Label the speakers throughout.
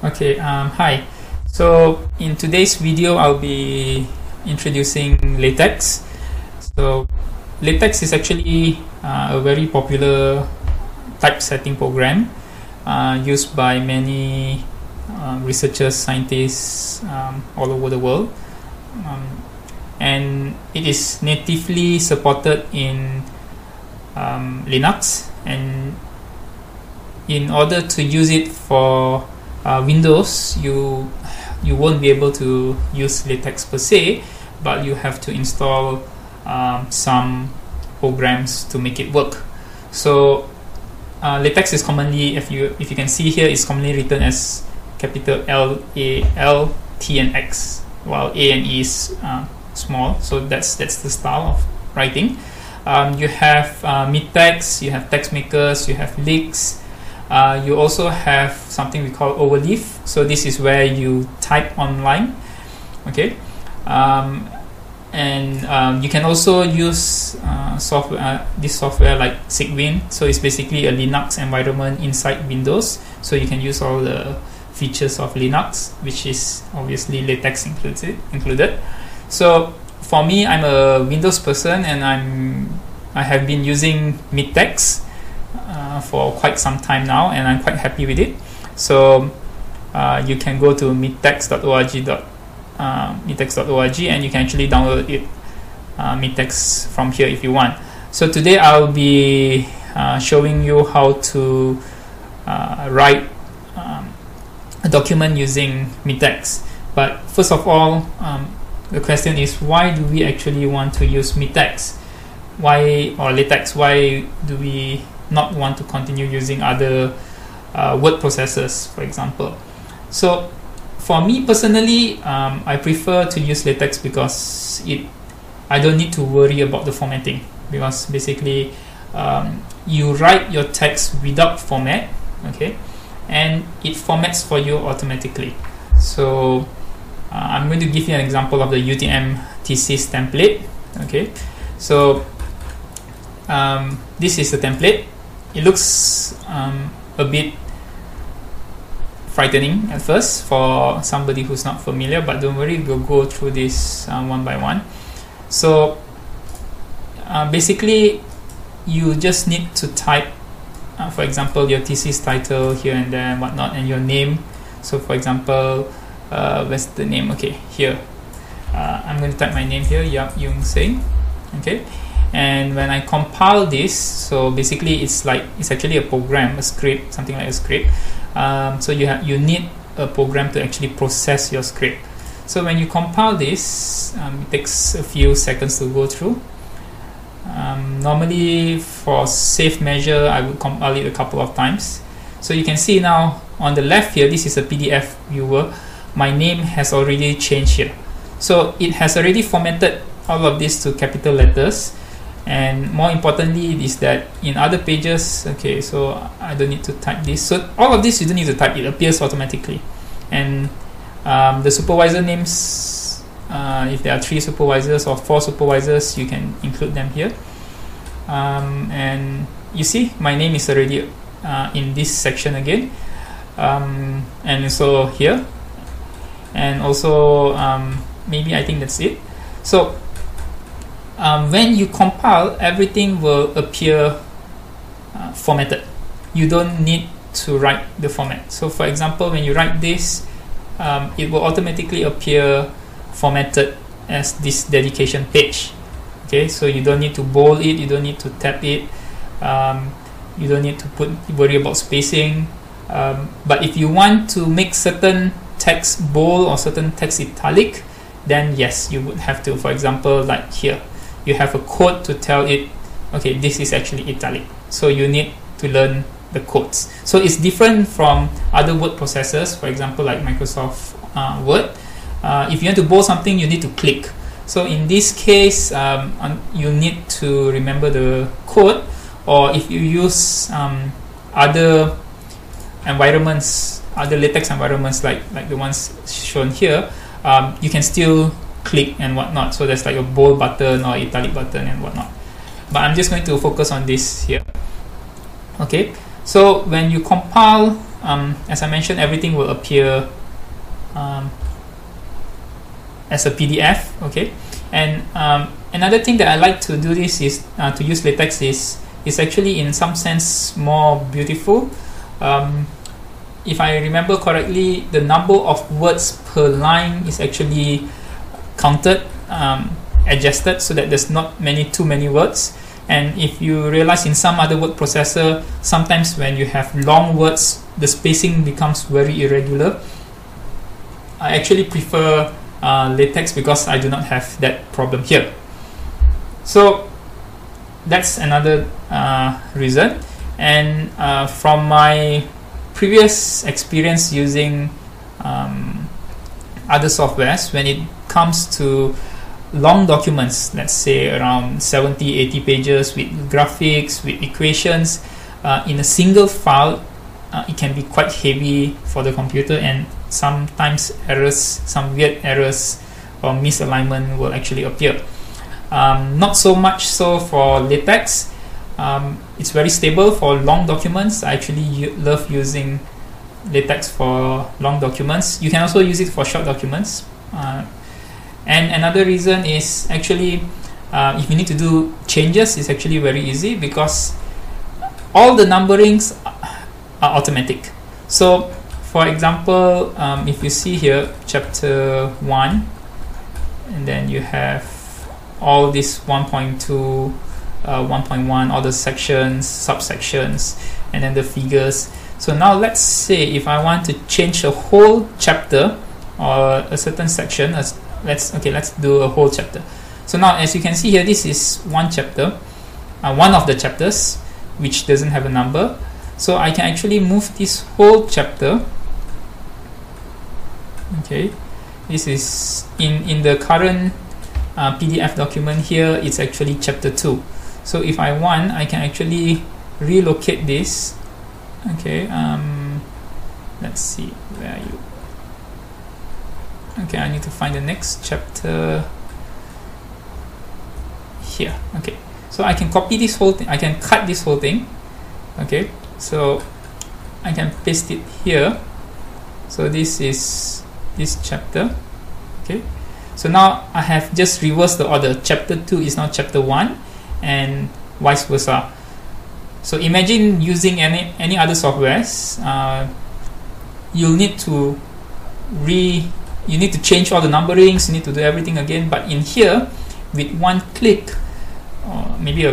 Speaker 1: Okay, hi. So in today's video, I'll be introducing LaTeX. So LaTeX is actually a very popular typesetting program used by many researchers, scientists all over the world. And it is natively supported in Linux, and in order to use it for Windows, you won't be able to use LaTeX per se, but you have to install some programs to make it work. So LaTeX is commonly, if you can see here, is commonly written as capital L, A, L, T, and X, while A and E is small. So that's the style of writing. You have MikTeX, you have text makers, you have leaks. You also have something we call overleaf. So this is where you type online, okay? And you can also use software, this software like Sigwin. So it's basically a Linux environment inside Windows. So you can use all the features of Linux, which is obviously LaTeX included. So for me, I'm a Windows person, and I have been using MikTeX for quite some time now, and I'm quite happy with it. So you can go to MikTeX.org, and you can actually download it, MikTeX, from here if you want. So today I'll be showing you how to write a document using MikTeX. But first of all, the question is, why do we actually want to use MikTeX? Why, or LaTeX, why do we not want to continue using other word processors, for example? So for me personally, I prefer to use LaTeX because I don't need to worry about the formatting, because basically you write your text without format, okay, and it formats for you automatically. So I'm going to give you an example of the UTM Thesis template, okay. So this is the template. It looks a bit frightening at first for somebody who's not familiar, but don't worry, we'll go through this one by one. So basically, you just need to type, for example, your thesis title here and there and whatnot, and your name. So for example, where's the name? Okay, here. I'm going to type my name here, Yap Yung Seng. Okay. And when I compile this, so basically it's actually a program, a script, something like a script. So you need a program to actually process your script. So when you compile this, it takes a few seconds to go through. Normally, for safe measure, I would compile it a couple of times. So you can see now on the left here, this is a PDF viewer. My name has already changed here. So it has already formatted all of this to capital letters. And more importantly is that in other pages, okay, so I don't need to type this. So all of this you don't need to type, it appears automatically. And the supervisor names, if there are 3 supervisors or 4 supervisors, you can include them here. And you see my name is already in this section again. And so here, and also maybe I think that's it. So when you compile, everything will appear formatted. You don't need to write the format. So for example, when you write this, it will automatically appear formatted as this dedication page. Okay, so you don't need to bold it, you don't need to tab it, you don't need to worry about spacing. But if you want to make certain text bold or certain text italic, then yes, you would have to. For example, like here, you have a code to tell it, okay, this is actually italic. So you need to learn the codes. So it's different from other word processors, for example, like Microsoft Word. If you want to bold something, you need to click. So in this case, you need to remember the code, or if you use other environments, other LaTeX environments like the ones shown here, you can still click and whatnot. So there's like a bold button or italic button and whatnot. But I'm just going to focus on this here. Okay, so when you compile as I mentioned, everything will appear as a PDF. Okay, and another thing that I like to do this is to use LaTeX is actually in some sense more beautiful. If I remember correctly, the number of words per line is actually counted, adjusted, so that there's not too many words. And if you realize in some other word processor, sometimes when you have long words, the spacing becomes very irregular. I actually prefer LaTeX because I do not have that problem here. So that's another reason. And from my previous experience using other softwares, when it comes to long documents, let's say around 70-80 pages with graphics, with equations, in a single file, it can be quite heavy for the computer, and sometimes errors, some weird errors or misalignment will actually appear. Not so much so for LaTeX. It's very stable for long documents. I actually love using LaTeX for long documents. You can also use it for short documents. And another reason is actually if you need to do changes, it's actually very easy because all the numberings are automatic. So for example, if you see here chapter 1, and then you have all this 1.2, 1.1, all the sections, subsections, and then the figures. So now let's say if I want to change a whole chapter or a certain section, let's do a whole chapter. So now as you can see here, this is one chapter, one of the chapters which doesn't have a number. So I can actually move this whole chapter. Okay, this is in the current PDF document here, it's actually chapter 2. So if I want, I can actually relocate this. Okay, let's see, where are you? Okay, I need to find the next chapter here. Okay, so I can copy this whole thing, I can cut this whole thing. Okay, so I can paste it here. So this is this chapter. Okay, so now I have just reversed the order. Chapter 2 is now chapter 1 and vice versa. So imagine using any other softwares, you'll need to change all the numberings, you need to do everything again. But in here, with one click, or maybe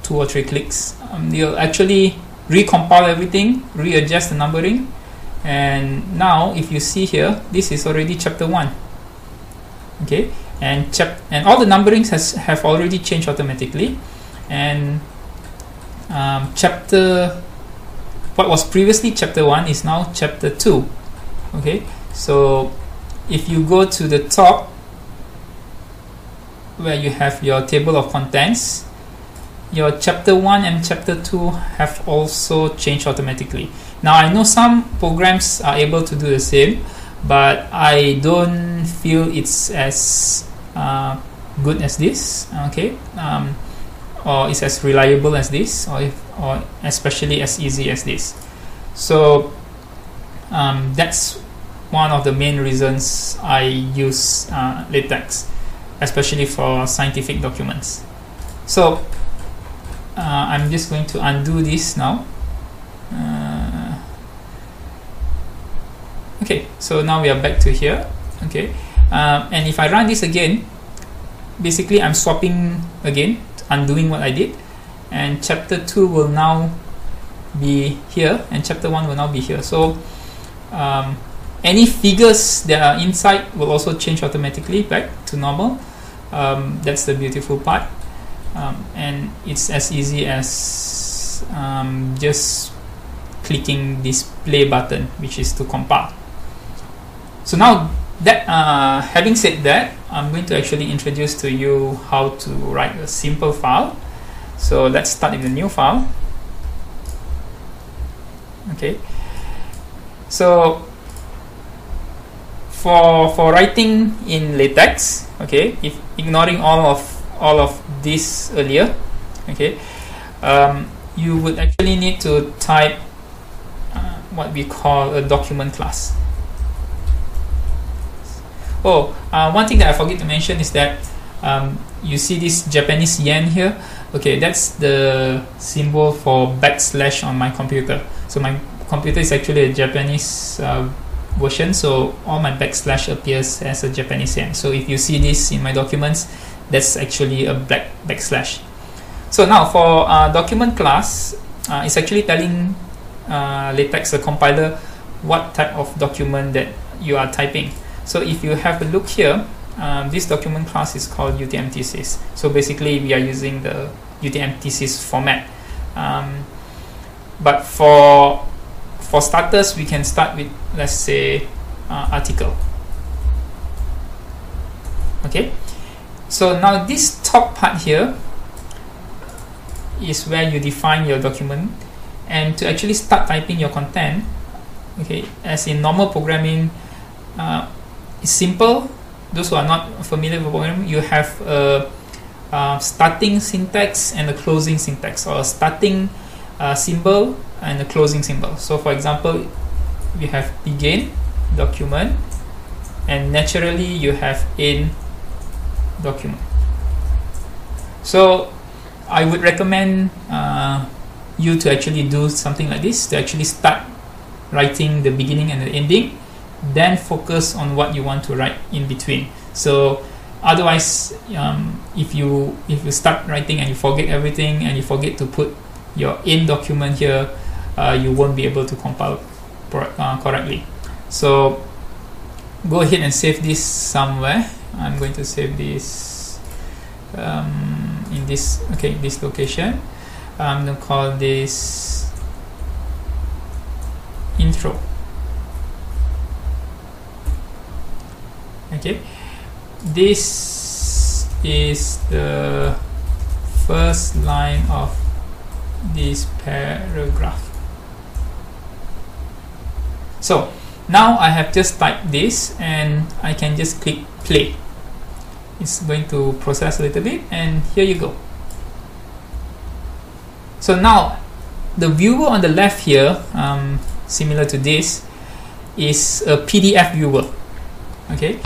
Speaker 1: 2 or 3 clicks, you'll actually recompile everything, readjust the numbering, and now if you see here, this is already chapter 1. Okay, and all the numberings have already changed automatically, and what was previously chapter 1 is now chapter 2. Okay, so if you go to the top where you have your table of contents, your chapter 1 and chapter 2 have also changed automatically. Now I know some programs are able to do the same, but I don't feel it's as good as this. Okay, or it's as reliable as this, or especially as easy as this. So that's one of the main reasons I use LaTeX, especially for scientific documents. So I'm just going to undo this now. Okay, so now we are back to here. Okay, and if I run this again, basically I'm swapping again, undoing what I did, and chapter 2 will now be here and chapter 1 will now be here. So any figures that are inside will also change automatically back to normal. That's the beautiful part, and it's as easy as just clicking this play button, which is to compile. So now that having said that, I'm going to actually introduce to you how to write a simple file. So let's start in the new file. Okay, so for writing in LaTeX, okay, if ignoring all of this earlier, okay, you would actually need to type what we call a document class. Oh, one thing that I forget to mention is that you see this Japanese yen here. Okay, that's the symbol for backslash on my computer. So my computer is actually a Japanese version, so all my backslash appears as a Japanese yen. So if you see this in my documents, that's actually a backslash. So now for document class, it's actually telling LaTeX, the compiler, what type of document that you are typing. So if you have a look here, this document class is called UTM Thesis. So basically we are using the UTM Thesis format. But for starters, we can start with, let's say, article. Okay, so now this top part here is where you define your document, and to actually start typing your content, okay, as in normal programming, it's simple. Those who are not familiar with programming, you have a starting syntax and a closing syntax, or a starting symbol and a closing symbol. So for example, we have begin document, and naturally you have end document. So I would recommend you to actually do something like this, to actually start writing the beginning and the ending, then focus on what you want to write in between. So otherwise, if you start writing and you forget everything, and you forget to put your end document here, you won't be able to compile correctly. So go ahead and save this somewhere. I'm going to save this in this location. I'm going to call this intro. Okay, this is the first line of this paragraph. So now I have just typed this, and I can just click play. It's going to process a little bit, and here you go. So now the viewer on the left here, similar to this, is a PDF viewer. Okay,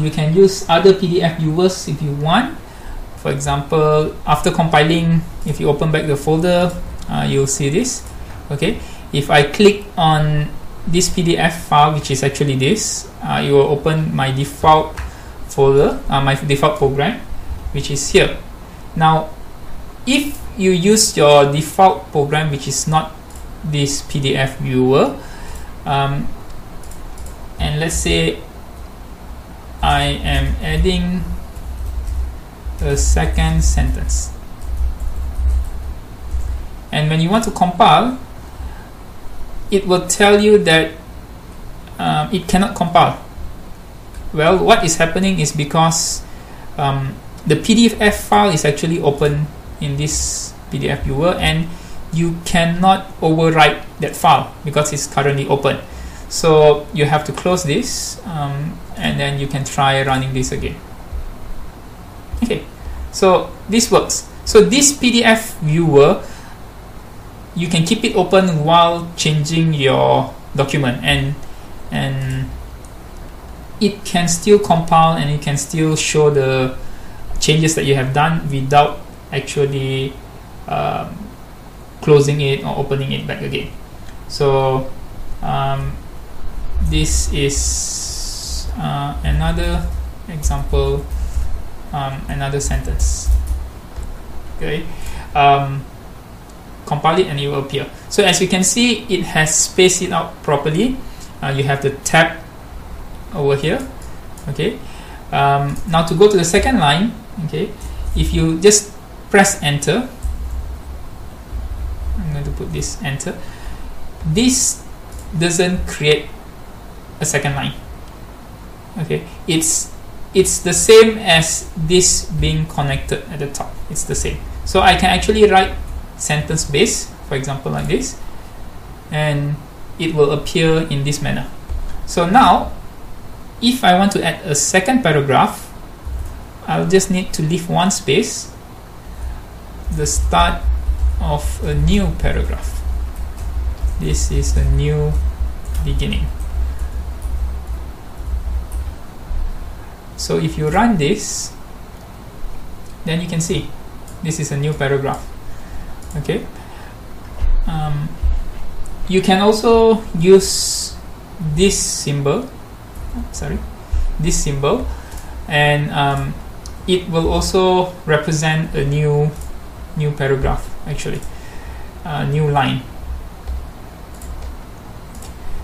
Speaker 1: you can use other PDF viewers if you want. For example, after compiling, if you open back the folder, you'll see this. Okay, if I click on this PDF file, which is actually this, it will open my default folder, my default program, which is here. Now, if you use your default program, which is not this PDF viewer, and let's say I am adding a second sentence, and when you want to compile, it will tell you that it cannot compile. Well, what is happening is because the PDF file is actually open in this PDF viewer, and you cannot overwrite that file because it's currently open. So you have to close this, and then you can try running this again. Okay, so this works. So this PDF viewer, you can keep it open while changing your document, and it can still compile, and it can still show the changes that you have done without actually closing it or opening it back again. So this is another example, another sentence. Okay, compile it and it will appear. So as you can see, it has spaced it out properly. You have the tab over here. Okay, now to go to the second line, okay, if you just press enter, I'm going to put this enter, this doesn't create a second line. Okay, it's the same as this being connected at the top. It's the same. So I can actually write sentence base, for example, like this, and it will appear in this manner. So now, if I want to add a second paragraph, I'll just need to leave one space, the start of a new paragraph. This is a new beginning. So if you run this, then you can see this is a new paragraph. Okay. You can also use this symbol, and it will also represent a new paragraph, actually, a new line.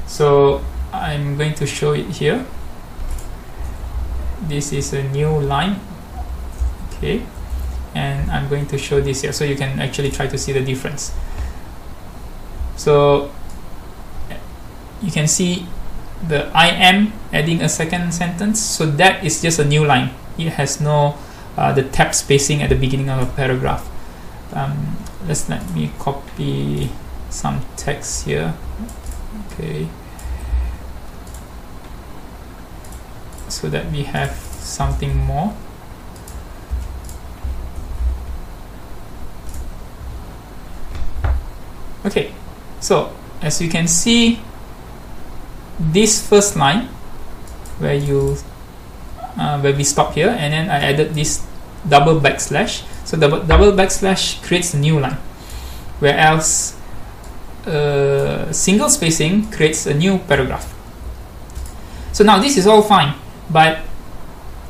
Speaker 1: So I'm going to show it here. This is a new line, okay, and I'm going to show this here so you can actually try to see the difference. So you can see the I am adding a second sentence, so that is just a new line. It has no the tab spacing at the beginning of a paragraph. Let me copy some text here. Okay, so that we have something more. Okay, so as you can see, this first line where we stop here, and then I added this double backslash. So the double backslash creates a new line, whereas single spacing creates a new paragraph. So now this is all fine, but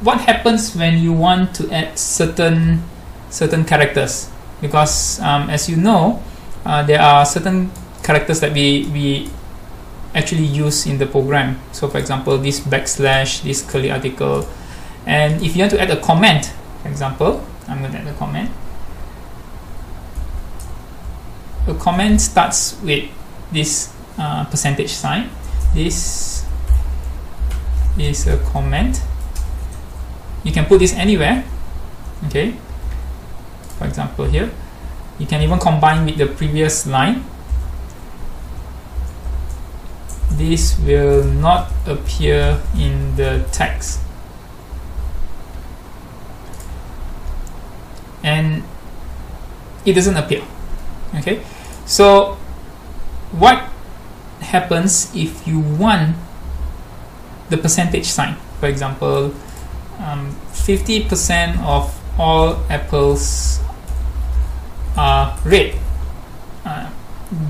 Speaker 1: what happens when you want to add certain characters? Because as you know, there are certain characters that we actually use in the program. So for example, this backslash, this curly article, and if you want to add a comment, for example, I'm going to add a comment. A comment starts with this percentage sign. This is a comment. You can put this anywhere, okay. For example, here you can even combine with the previous line. This will not appear in the text, and it doesn't appear. Okay, so what happens if you want the percentage sign? For example, 50% of all apples are red.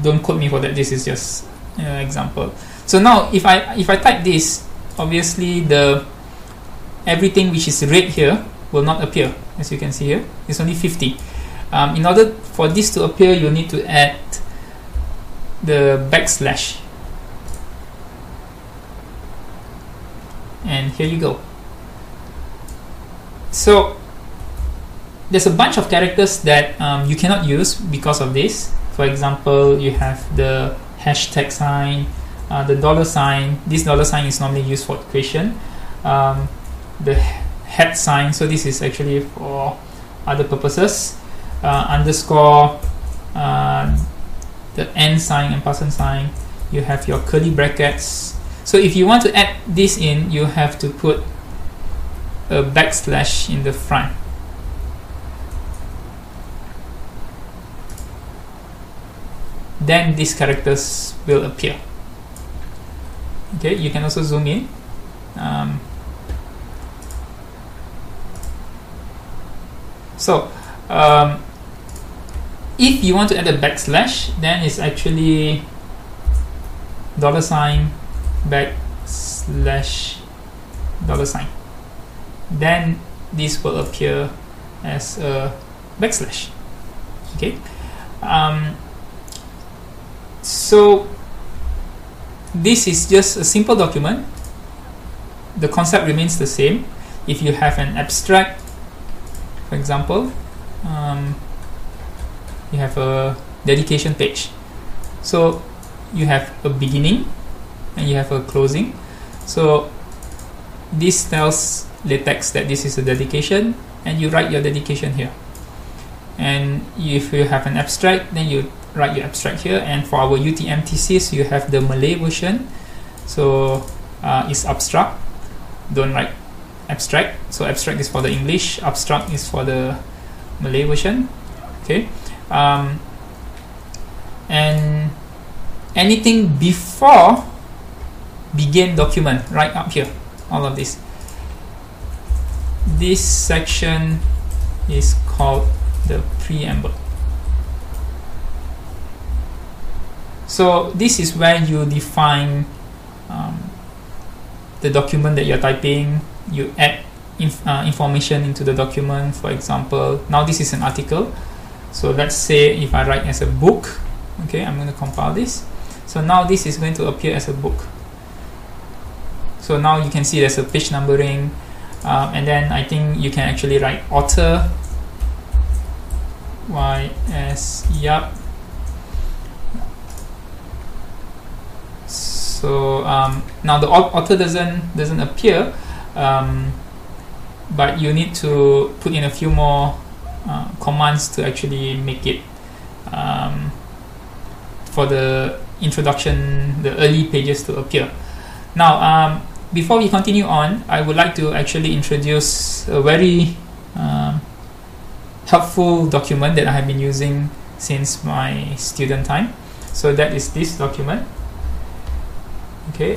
Speaker 1: Don't quote me for that. This is just example. So now if I type this, obviously the everything which is red here will not appear. As you can see here, it's only 50. In order for this to appear, you need to add the backslash, and here you go. So there's a bunch of characters that you cannot use because of this. For example, you have the hashtag sign, the dollar sign. This dollar sign is normally used for equation. The hat sign, so this is actually for other purposes. Underscore, the and sign, and person sign. You have your curly brackets. So if you want to add this in, you have to put a backslash in the front. Then these characters will appear. Okay, you can also zoom in. If you want to add a backslash, then it's actually dollar sign backslash dollar sign. Then this will appear as a backslash. Okay. So this is just a simple document. The concept remains the same. If you have an abstract, for example, you have a dedication page. So you have a beginning and you have a closing. So this tells LaTeX that this is a dedication, and you write your dedication here. And if you have an abstract, then you write your abstract here. And for our UTM thesis, you have the Malay version, so it's abstract. Don't write abstract. So abstract is for the English, abstract is for the Malay version. Okay, and anything before begin document right up here, all of this. This section is called the preamble. So this is where you define the document that you're typing. You add information into the document. For example, now this is an article. So let's say if I write as a book, okay, I'm going to compile this. So now this is going to appear as a book. So now you can see there's a page numbering, and then I think you can actually write author YS Yap. So now the author doesn't appear, but you need to put in a few more commands to actually make it for the introduction, the early pages to appear. Now, before we continue on, I would like to actually introduce a very helpful document that I have been using since my student time. So that is this document. Okay,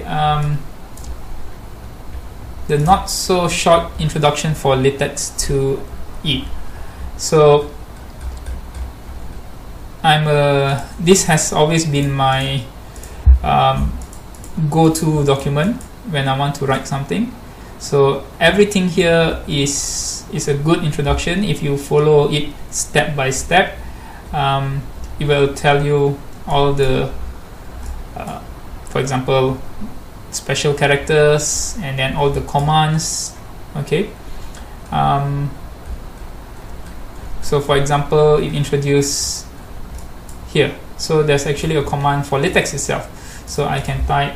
Speaker 1: the not so short introduction for LaTeX 2E. So this has always been my go-to document when I want to write something. So everything here is a good introduction. If you follow it step by step, it will tell you all the for example, special characters, and then all the commands. Okay, so for example, it introduced here. So there's actually a command for LaTeX itself. So I can type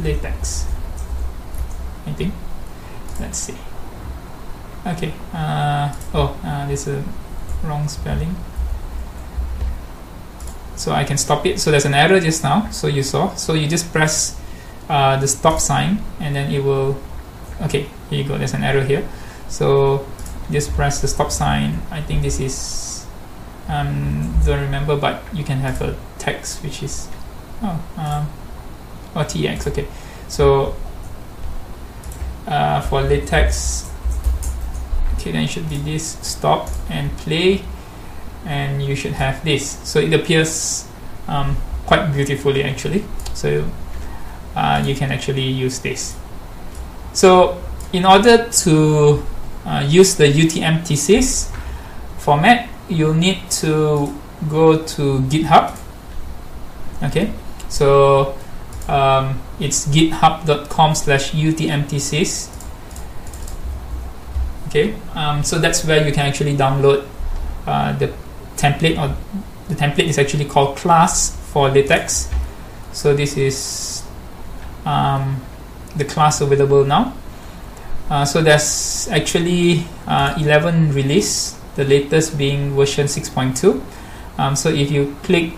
Speaker 1: LaTeX, I think. Let's see. Okay. This is a wrong spelling. So I can stop it. So there's an error just now. So you saw. So you just press the stop sign, and then it will. Okay, here you go. There's an error here. So just press the stop sign. I think this is. Don't remember, but you can have a text which is. Or TX. Okay. So for LaTeX. Okay, then it should be this stop and play. And you should have this, so it appears quite beautifully actually. So you can actually use this. So in order to use the UTM thesis format, you need to go to GitHub. Okay, so it's github.com/UTMThesis. Okay, so that's where you can actually download the template, or the template is actually called class for LaTeX. So this is the class available now. So there's actually 11 release, the latest being version 6.2. So if you click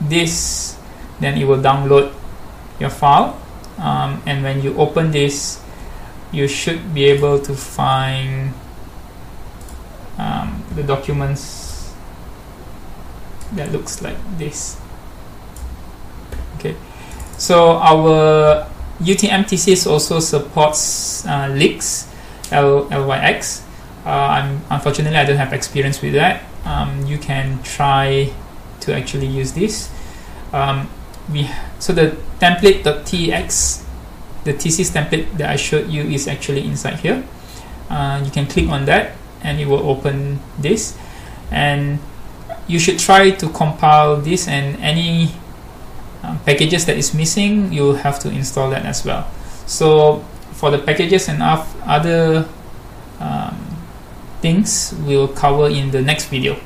Speaker 1: this, then it will download your file, and when you open this, you should be able to find the documents that looks like this. Okay, so our UTM thesis also supports LyX, LYX. Unfortunately, I don't have experience with that. You can try to actually use this. So the template.tx, the thesis template that I showed you, is actually inside here. You can click on that, and it will open this, and you should try to compile this, and any packages that is missing, you'll have to install that as well. So for the packages and other things, we'll cover in the next video.